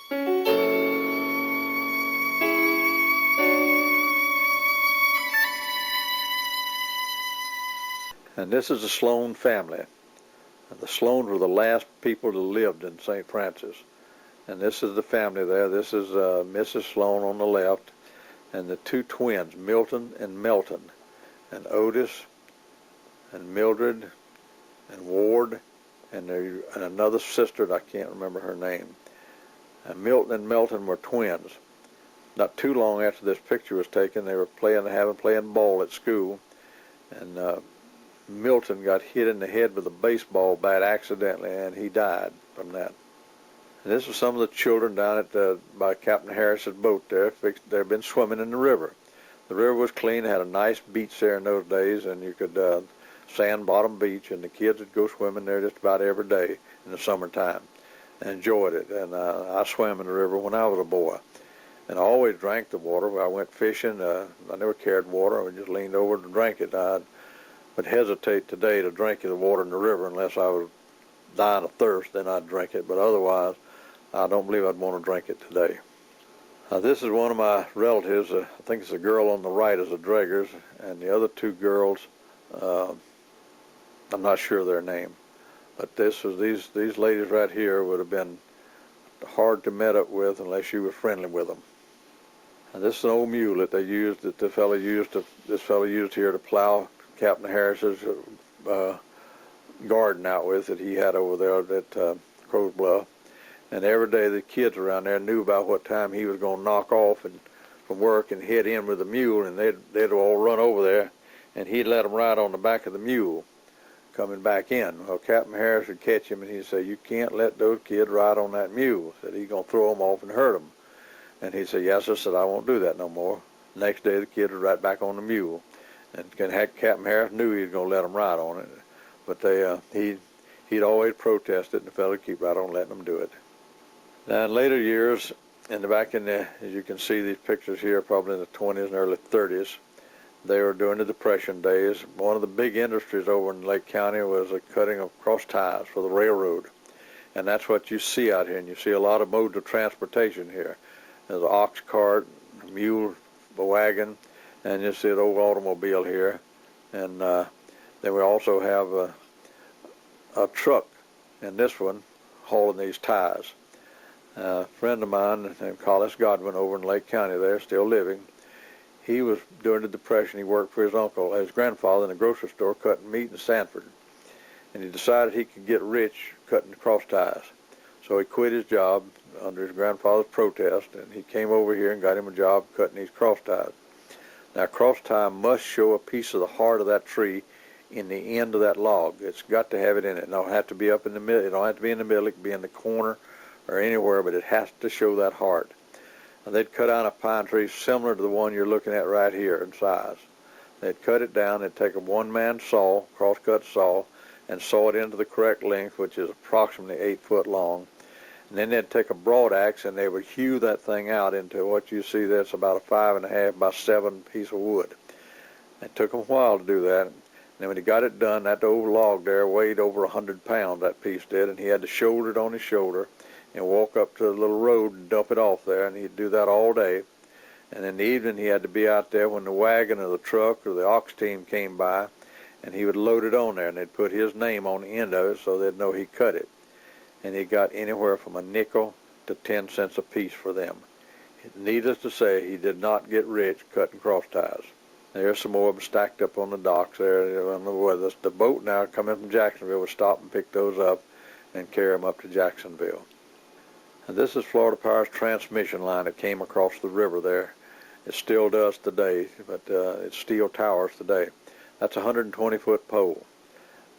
And this is the Sloan family. The Sloans were the last people that lived in St. Francis. And this is the family there. This is Mrs. Sloan on the left, and the two twins, Milton and Melton, and Otis and Mildred and Ward, and another sister, I can't remember her name. And Milton and Melton were twins. Not too long after this picture was taken, they were playing ball at school, and Milton got hit in the head with a baseball bat accidentally, and he died from that. And this was some of the children down at by Captain Harris's boat there. They'd been swimming in the river. The river was clean, had a nice beach there in those days, and you could sand bottom beach, and the kids would go swimming there just about every day in the summertime and enjoyed it. And I swam in the river when I was a boy, and I always drank the water. When I went fishing, I never carried water. I just leaned over and drank it. I would hesitate today to drink the water in the river unless I was dying of thirst, then I'd drink it, but otherwise I don't believe I'd want to drink it today. This is one of my relatives. I think it's the girl on the right is the Draggers, and the other two girls, I'm not sure their name, but these ladies right here would have been hard to meet up with unless you were friendly with them. And this is an old mule that this fellow used here to plow Captain Harris's garden out with that he had over there at Crow's Bluff. And every day the kids around there knew about what time he was going to knock off from work and head in with the mule, and they'd all run over there, and he'd let them ride on the back of the mule coming back in. Well, Captain Harris would catch him, and he'd say, "You can't let those kids ride on that mule." Said he's going to throw them off and hurt them. And he'd say, "Yes, sir." Said, "I won't do that no more." Next day the kids would ride back on the mule. And Captain Harris knew he was going to let them ride on it, but he'd always protest it, and the fellow would keep right on letting them do it. Now, in later years, as you can see these pictures here, probably in the 20s and early 30s, they were during the Depression days. One of the big industries over in Lake County was the cutting of cross ties for the railroad, and that's what you see out here. And you see a lot of modes of transportation here. There's an ox cart, a mule, a wagon, and you see an old automobile here. And then we also have a truck in this one hauling these ties. A friend of mine named Collis Godwin over in Lake County there, still living, he was, during the Depression, he worked for his grandfather in a grocery store cutting meat in Sanford. And he decided he could get rich cutting cross ties. So he quit his job under his grandfather's protest, and he came over here and got him a job cutting these cross ties. Now, cross tie must show a piece of the heart of that tree in the end of that log. It's got to have it in it. It don't have to be up in the middle. It don't have to be in the middle. It can be in the corner or anywhere, but it has to show that heart. And they'd cut out a pine tree similar to the one you're looking at right here in size. They'd cut it down. They'd take a one-man saw, cross-cut saw, and saw it into the correct length, which is approximately 8 foot long. And then they'd take a broad axe and they would hew that thing out into what you see that's about a 5.5 by 7 piece of wood. It took them a while to do that. And then when he got it done, that old log there weighed over 100 pounds, that piece did, and he had to shoulder it on his shoulder and walk up to the little road and dump it off there, and he'd do that all day. And in the evening he had to be out there when the wagon or the truck or the ox team came by, and he would load it on there, and they'd put his name on the end of it so they'd know he cut it. And he got anywhere from a nickel to 10 cents a piece for them. Needless to say, he did not get rich cutting cross ties. There's some more of them stacked up on the docks there. The boat now coming from Jacksonville would stop and pick those up and carry them up to Jacksonville. And this is Florida Power's transmission line that came across the river there. It still does today, but it's steel towers today. That's a 120-foot pole,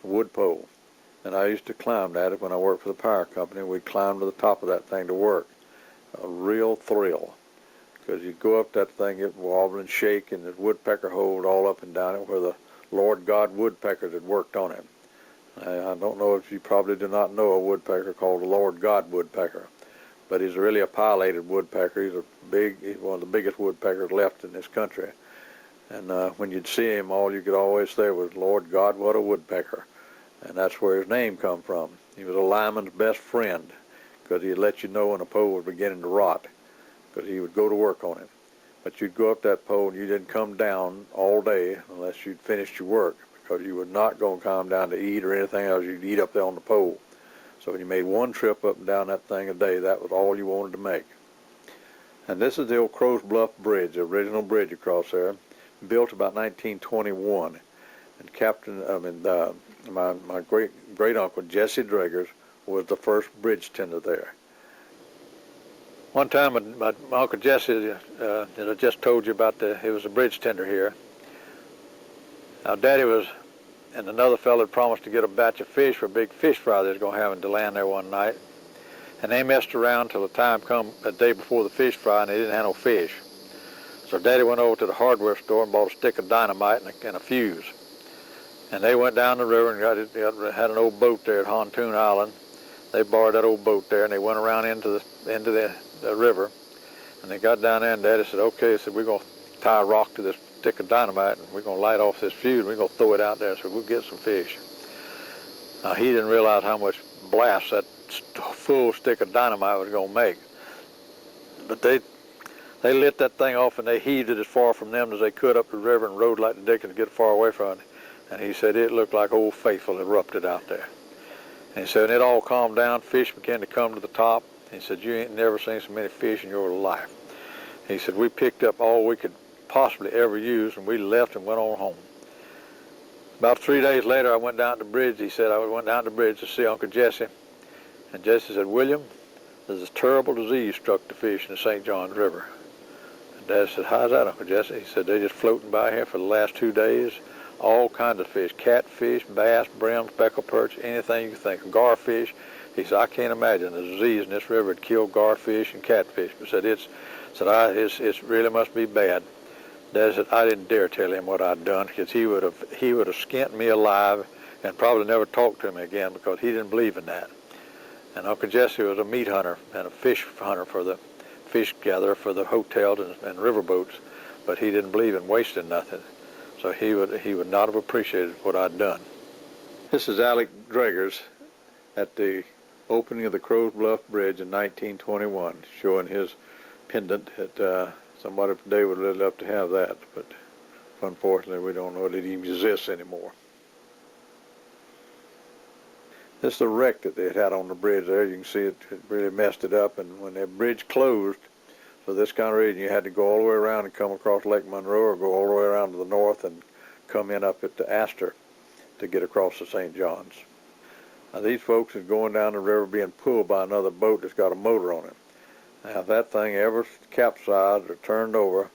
a wood pole. And I used to climb that when I worked for the power company. We'd climb to the top of that thing to work. A real thrill, because you'd go up that thing, it would wobble and shake, and the woodpecker hoed all up and down it where the Lord God woodpeckers had worked on it. I don't know if you probably do not know a woodpecker called the Lord God woodpecker, but he's really a pileated woodpecker. He's one of the biggest woodpeckers left in this country. And when you'd see him, all you could always say was, "Lord God, what a woodpecker." And that's where his name come from. He was a lineman's best friend. because he'd let you know when a pole was beginning to rot, because he would go to work on it. But you'd go up that pole and you didn't come down all day unless you'd finished your work, because you were not going to come down to eat or anything else. You'd eat up there on the pole. So when you made one trip up and down that thing a day, that was all you wanted to make. And this is the old Crow's Bluff Bridge, the original bridge across there, built about 1921. And my great uncle Jesse Draggers was the first bridge tender there. One time, my Uncle Jesse, that I just told you about, he was a bridge tender here. Now, Daddy and another fellow had promised to get a batch of fish for a big fish fry they was going to have in DeLand there one night. And they messed around till the time come, the day before the fish fry, and they didn't have no fish. So Daddy went over to the hardware store and bought a stick of dynamite and a fuse. And they went down the river and had an old boat there at Pontoon Island. They borrowed that old boat there, and they went around into the river. And they got down there, and Daddy said, okay, he said, we're going to tie a rock to this stick of dynamite, and we're going to light off this fuse, and we're going to throw it out there so we'll get some fish. Now, he didn't realize how much blast that full stick of dynamite was going to make. But they lit that thing off, and they heaved it as far from them as they could up the river and rode like the dickens to get far away from it. And he said it looked like Old Faithful erupted out there. And he said, and it all calmed down, fish began to come to the top. He said, you ain't never seen so many fish in your life. He said, we picked up all we could possibly ever use, and we left and went on home. About 3 days later, I went down to the bridge. He said, I went down to the bridge to see Uncle Jesse. And Jesse said, William, there's a terrible disease struck the fish in the St. Johns River. And Dad said, how's that, Uncle Jesse? He said, they're just floating by here for the last 2 days. All kinds of fish, catfish, bass, brim, speckled perch, anything you can think of, garfish. He said, I can't imagine the disease in this river had killed garfish and catfish. But said, it really must be bad. Dad said, I didn't dare tell him what I'd done, because he would have skinned me alive and probably never talked to me again, because he didn't believe in that. And Uncle Jesse was a meat hunter and a fish hunter for the fish gatherer for the hotels and riverboats, but he didn't believe in wasting nothing. So he would not have appreciated what I'd done. This is Alec Draggers at the opening of the Crow's Bluff Bridge in 1921, showing his pendant. Somebody today would really love to have that, but unfortunately we don't know that it even exists anymore. This is the wreck that they had on the bridge there. You can see it really messed it up, and when the bridge closed, for this kind of reason, you had to go all the way around and come across Lake Monroe, or go all the way around to the north and come in up at the Astor to get across the St. John's. Now, these folks is going down the river being pulled by another boat that's got a motor on it. Now, if that thing ever capsized or turned over,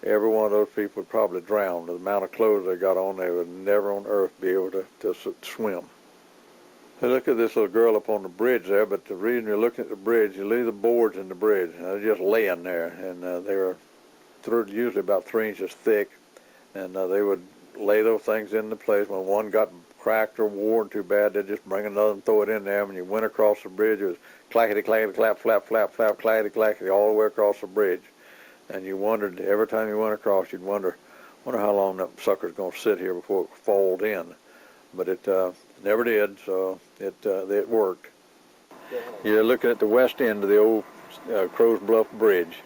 every one of those people would probably drown. The amount of clothes they got on, they would never on earth be able to swim. Hey, look at this little girl up on the bridge there, but the reason you're looking at the bridge, you leave the boards in the bridge. They're just laying there, and they were usually about 3 inches thick, and they would lay those things into place. When one got cracked or worn too bad, they'd just bring another and throw it in there. When you went across the bridge, it was clackety, clackety, clap, flap, flap, flap, clackety, clackety, all the way across the bridge. And you wondered, every time you went across, you'd wonder how long that sucker's going to sit here before it falls in. But it never did, so it worked. You're looking at the west end of the old Crow's Bluff Bridge,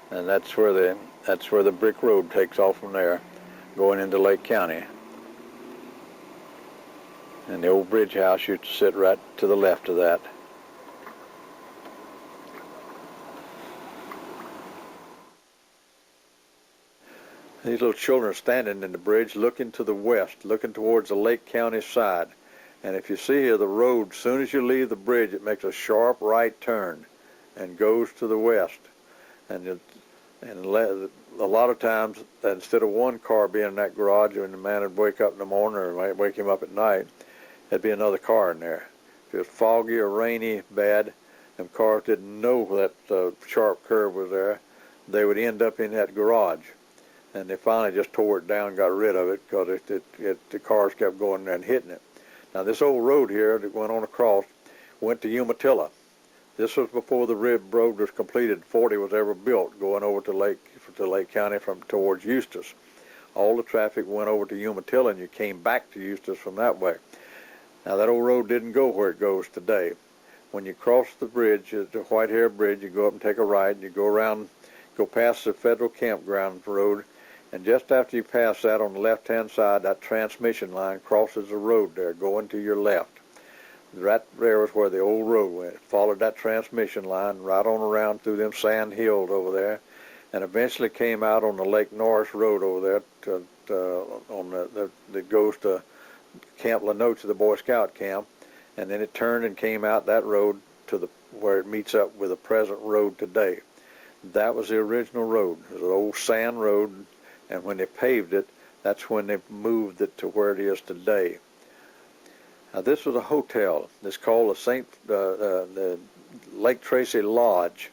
and that's where the brick road takes off from there, going into Lake County. And the old bridge house used to sit right to the left of that. These little children are standing in the bridge looking to the west, looking towards the Lake County side. And if you see here, the road, as soon as you leave the bridge, it makes a sharp right turn and goes to the west. And a lot of times, instead of one car being in that garage, when the man would wake up in the morning or might wake him up at night, there'd be another car in there. If it was foggy or rainy, bad, and cars didn't know that sharp curve was there, they would end up in that garage. And they finally just tore it down and got rid of it, because the cars kept going there and hitting it. Now, this old road here that went on across went to Umatilla. This was before the rib road was completed. 40 was ever built, going over to Lake County from towards Eustis. All the traffic went over to Umatilla, and you came back to Eustis from that way. Now, that old road didn't go where it goes today. When you cross the bridge, the Whitehair Bridge, you go up and take a right, and you go around, go past the federal campground road, and just after you pass that on the left-hand side, that transmission line crosses the road there, going to your left. Right there was where the old road went. It followed that transmission line right on around through them sand hills over there, and eventually came out on the Lake Norris Road over there that goes to Camp Lenoche, the Boy Scout camp, and then it turned and came out that road to where it meets up with the present road today. That was the original road. It was an old sand road, and when they paved it, that's when they moved it to where it is today. Now, this was a hotel. It's called the Lake Tracy Lodge,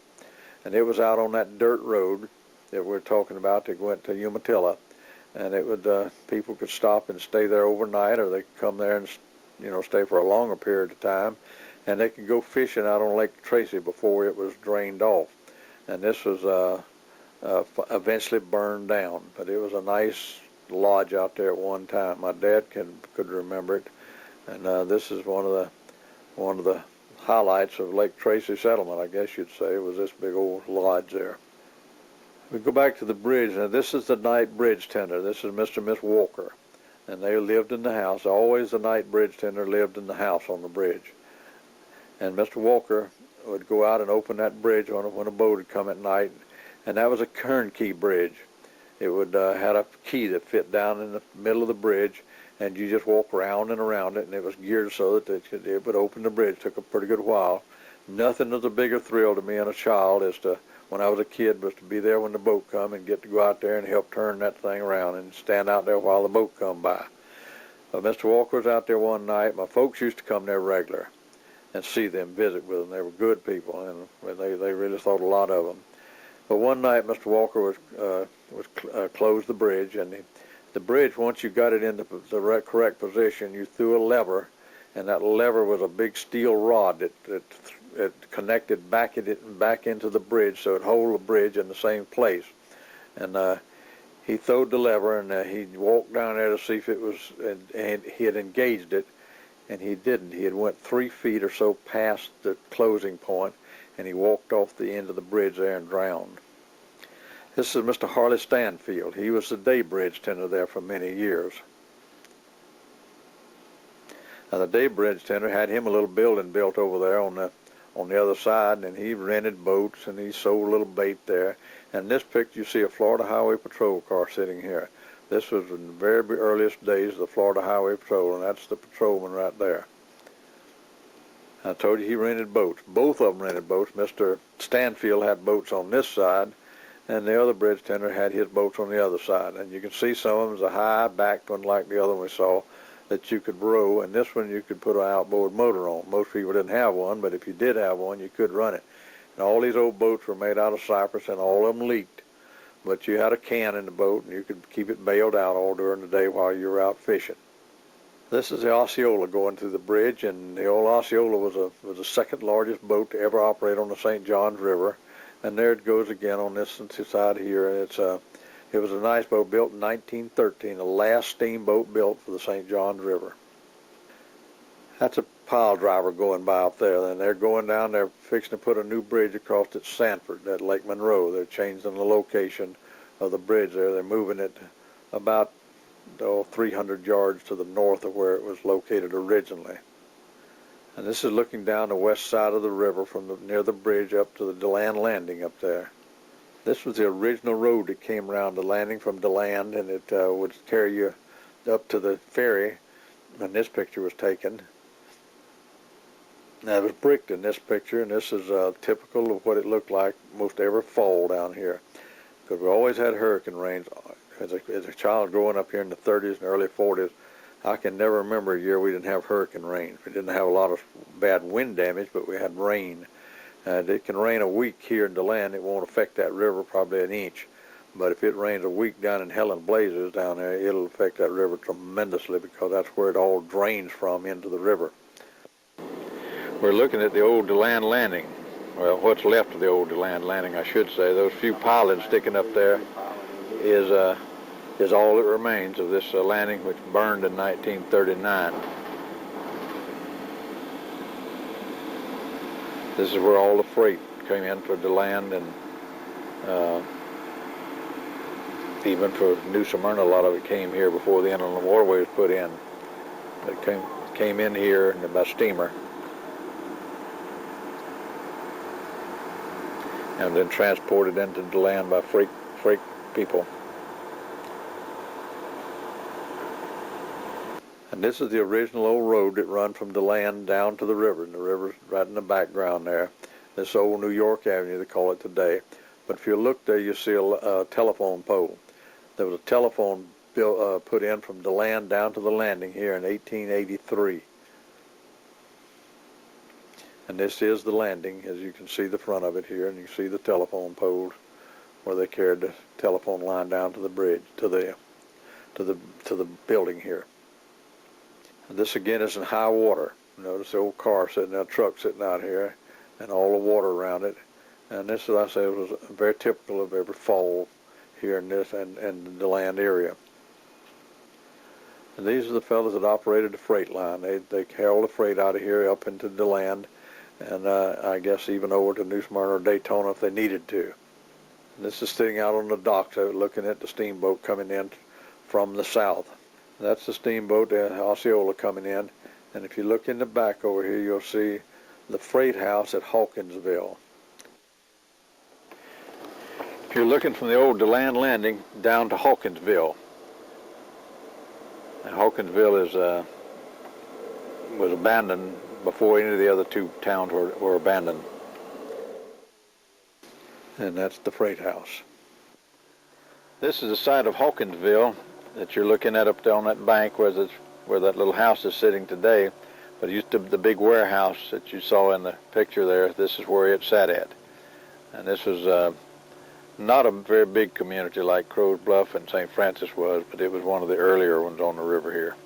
and it was out on that dirt road that we're talking about that went to Umatilla, and it would people could stop and stay there overnight, or they could come there and stay for a longer period of time, and they could go fishing out on Lake Tracy before it was drained off. And this was eventually burned down, but it was a nice lodge out there at one time. My dad could remember it, and this is one of the highlights of Lake Tracy settlement, I guess you'd say, was this big old lodge there. We go back to the bridge. Now, this is the night bridge tender. This is Mr. and Miss Walker, and they lived in the house. Always the night bridge tender lived in the house on the bridge. And Mr. Walker would go out and open that bridge when a boat would come at night, and that was a turnkey bridge. It would had a key that fit down in the middle of the bridge, and you just walk around and around it, and it was geared so that it would open the bridge. It took a pretty good while. Nothing was a bigger thrill to me as a child when I was a kid was to be there when the boat come and get to go out there and help turn that thing around and stand out there while the boat come by. Mr. Walker was out there one night. My folks used to come there regular and see them, visit with them. They were good people, and they really thought a lot of them. But one night, Mr. Walker closed the bridge, and the bridge, once you got it into the correct position, you threw a lever, and that lever was a big steel rod that connected back into the bridge, so it hold the bridge in the same place. And he throwed the lever, and he walked down there to see if it was, and he had engaged it, and he didn't. He had went 3 feet or so past the closing point, and he walked off the end of the bridge there and drowned. This is Mr. Harley Stanfield. He was the day bridge tender there for many years. Now, the day bridge tender had him a little building built over there on the other side, and he rented boats, and he sold a little bait there. And in this picture, you see a Florida Highway Patrol car sitting here. This was in the very earliest days of the Florida Highway Patrol, and that's the patrolman right there. I told you he rented boats. Both of them rented boats. Mr. Stanfield had boats on this side, and the other bridge tender had his boats on the other side. And you can see some of them is a high-backed one like the other one we saw that you could row, and this one you could put an outboard motor on. Most people didn't have one, but if you did have one, you could run it. And all these old boats were made out of cypress, and all of them leaked. But you had a can in the boat, and you could keep it bailed out all during the day while you were out fishing. This is the Osceola going through the bridge, and the old Osceola was the second largest boat to ever operate on the St. Johns River. And there it goes again on this side here. It was a nice boat built in 1913, the last steamboat built for the St. Johns River. That's a pile driver going by up there, and they're going down there fixing to put a new bridge across at Sanford, at Lake Monroe. They're changing the location of the bridge there. They're moving it about 300 yards to the north of where it was located originally. And this is looking down the west side of the river from near the bridge up to the DeLand landing up there. This was the original road that came around the landing from DeLand, and it would carry you up to the ferry, and this picture was taken. Now, it was bricked in this picture, and this is typical of what it looked like most every fall down here, because we always had hurricane rains. As a child growing up here in the 30s and early 40s, I can never remember a year we didn't have hurricane rain. We didn't have a lot of bad wind damage, but we had rain. And it can rain a week here in DeLand. It won't affect that river probably an inch. But if it rains a week down in Helen Blazes down there, it'll affect that river tremendously, because that's where it all drains from into the river. We're looking at the old DeLand landing. Well, what's left of the old DeLand landing, I should say. Those few pilings sticking up there is all that remains of this landing, which burned in 1939. This is where all the freight came in for DeLand, and even for New Smyrna, a lot of it came here before the inland waterway was put in. It came in here by steamer, and then transported into DeLand by freight people. And this is the original old road that run from DeLand down to the river, and the river's right in the background there. This old New York Avenue, they call it today. But if you look there, you see a telephone pole. There was a telephone put in from DeLand down to the landing here in 1883. And this is the landing, as you can see the front of it here, and you can see the telephone poles where they carried the telephone line down to the bridge, to the building here. And this again is in high water. Notice the old car sitting there, truck sitting out here, and all the water around it. And this, as I say, was very typical of every fall here in this and the DeLand area. And these are the fellows that operated the freight line. They carried the freight out of here up into DeLand, and I guess even over to New Smyrna or Daytona if they needed to. And this is sitting out on the docks looking at the steamboat coming in from the south. That's the steamboat, the Osceola, coming in. And if you look in the back over here, you'll see the freight house at Hawkinsville. If you're looking from the old DeLand landing down to Hawkinsville, and Hawkinsville was abandoned before any of the other two towns were abandoned. And that's the freight house. This is the site of Hawkinsville that you're looking at up there on that bank where that little house is sitting today. But it used to be the big warehouse that you saw in the picture there. This is where it sat at. And this was not a very big community like Crow's Bluff and St. Francis was, but it was one of the earlier ones on the river here.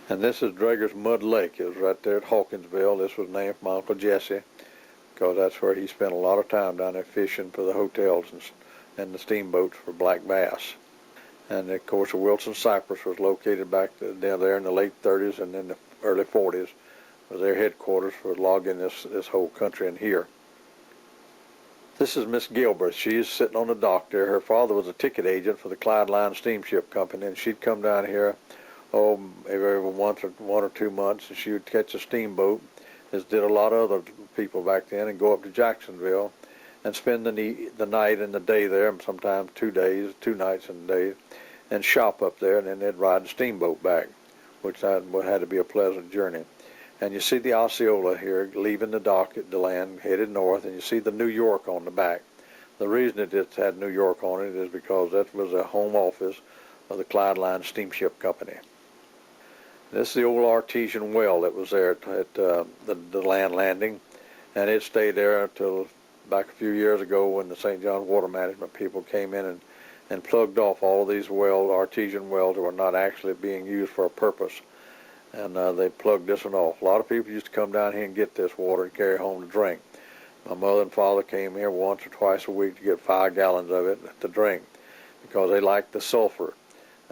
And this is Drager's Mud Lake. It was right there at Hawkinsville. This was named for my Uncle Jesse, because that's where he spent a lot of time down there fishing for the hotels and the steamboats for black bass. And of course the Wilson Cypress was located back down there in the late 30s and in the early 40s. Was their headquarters for logging this whole country in here. This is Miss Gilbert. She's sitting on the dock there. Her father was a ticket agent for the Clyde Line Steamship Company, and she'd come down here every 1 or 2 months, and she would catch a steamboat, as did a lot of other people back then, and go up to Jacksonville and spend the night and the day there, and sometimes 2 nights and a day, and shop up there, and then they'd ride the steamboat back, which had to be a pleasant journey. And you see the Osceola here leaving the dock at DeLand, headed north, and you see the New York on the back. The reason it had New York on it is because that was a home office of the Clyde Line Steamship Company. This is the old artesian well that was there at the DeLand landing, and it stayed there until back a few years ago when the St. John Water Management people came in and plugged off all of these artesian wells that were not actually being used for a purpose. And they plugged this one off. A lot of people used to come down here and get this water and carry home to drink. My mother and father came here once or twice a week to get 5 gallons of it to drink because they liked the sulfur.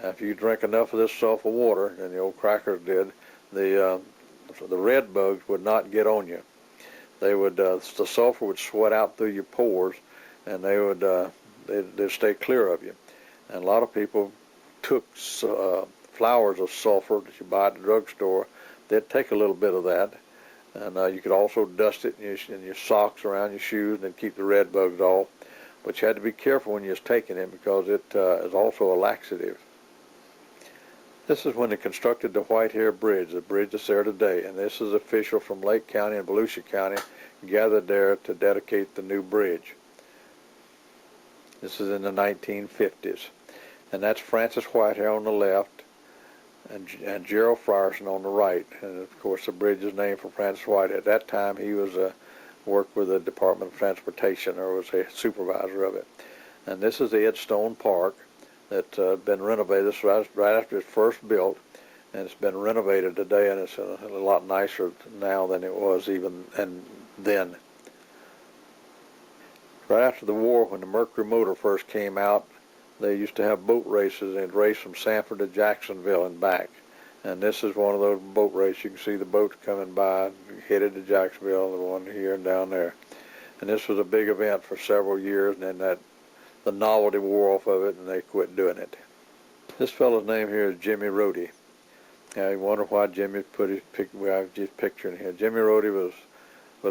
If you drink enough of this sulfur water, and the old crackers did, the red bugs would not get on you. They would the sulfur would sweat out through your pores, and they'd stay clear of you. And a lot of people took flowers of sulfur that you buy at the drugstore. They'd take a little bit of that, and you could also dust it in your socks, around your shoes, and then keep the red bugs off. But you had to be careful when you was taking it because it is also a laxative. This is when they constructed the Whitehair Bridge, the bridge that's there today, and this is official from Lake County and Volusia County gathered there to dedicate the new bridge. This is in the 1950s, and that's Francis Whitehair on the left, and Gerald Frierson on the right. And of course the bridge is named for Francis Whitehair. At that time he was worked with the Department of Transportation, or was a supervisor of it. And this is the Ed Stone Park that's been renovated. This was right after it was first built, and it's been renovated today, and it's a lot nicer now than it was even then. Right after the war, when the Mercury motor first came out, they used to have boat races, and they'd race from Sanford to Jacksonville and back. And this is one of those boat races. You can see the boats coming by, headed to Jacksonville, the one here and down there. And this was a big event for several years, and then the novelty wore off of it, and they quit doing it. This fellow's name here is Jimmy Rohde. Now you wonder why Jimmy put his picture in here. Jimmy Rohde was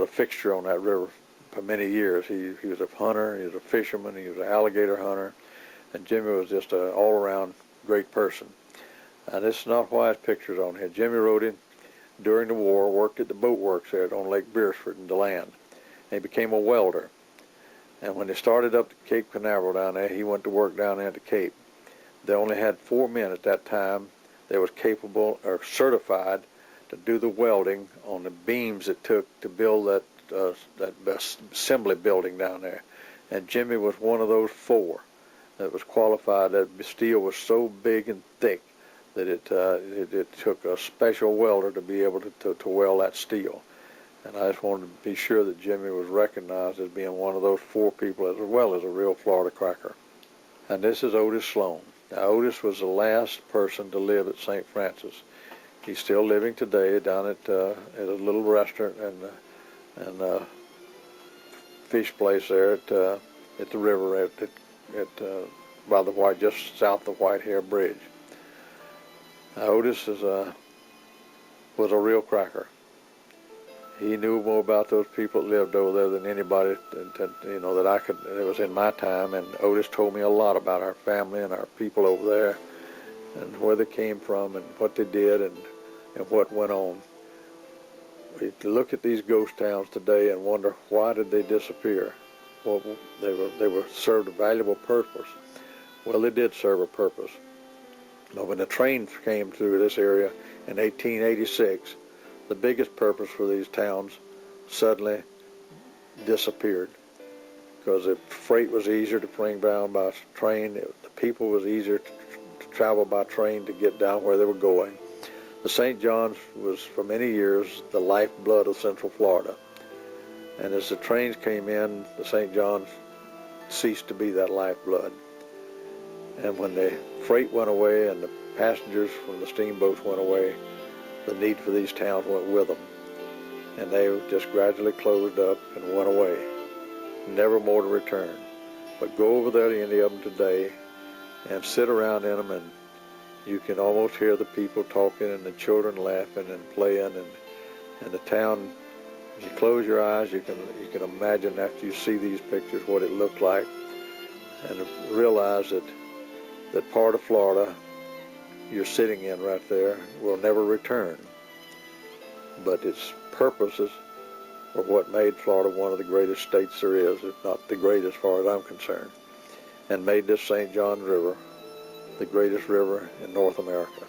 a fixture on that river for many years. He was a hunter, he was a fisherman, he was an alligator hunter, and Jimmy was just an all-around great person. And this is not why his picture's on here. Jimmy Rohde, during the war, worked at the boat works there on Lake Beresford in DeLand. And he became a welder. And when they started up to Cape Canaveral down there, he went to work down there at the Cape. They only had 4 men at that time that was capable or certified to do the welding on the beams it took to build that assembly building down there. And Jimmy was one of those 4 that was qualified. That the steel was so big and thick that it took a special welder to be able to weld that steel. And I just wanted to be sure that Jimmy was recognized as being one of those 4 people, as well as a real Florida cracker. And this is Otis Sloan. Now, Otis was the last person to live at St. Francis. He's still living today down at a little restaurant and fish place there at the river by the just south of White Hare Bridge. Now, Otis was a real cracker. He knew more about those people that lived over there than anybody that was in my time. And Otis told me a lot about our family and our people over there, and where they came from and what they did and what went on. We look at these ghost towns today and wonder, why did they disappear? Well, they were served a valuable purpose. Well, they did serve a purpose. But when the trains came through this area in 1886, the biggest purpose for these towns suddenly disappeared, because the freight was easier to bring down by train. The people was easier to travel by train to get down where they were going. The St. John's was for many years the lifeblood of Central Florida. And as the trains came in, the St. John's ceased to be that lifeblood. And when the freight went away and the passengers from the steamboats went away, the need for these towns went with them. And they just gradually closed up and went away, never more to return. But go over there to any of them today and sit around in them, and you can almost hear the people talking and the children laughing and playing, and the town. If you close your eyes, you can imagine after you see these pictures what it looked like, and realize that part of Florida you're sitting in right there will never return. But its purposes are what made Florida one of the greatest states there is, if not the greatest as far as I'm concerned, and made this St. John River the greatest river in North America.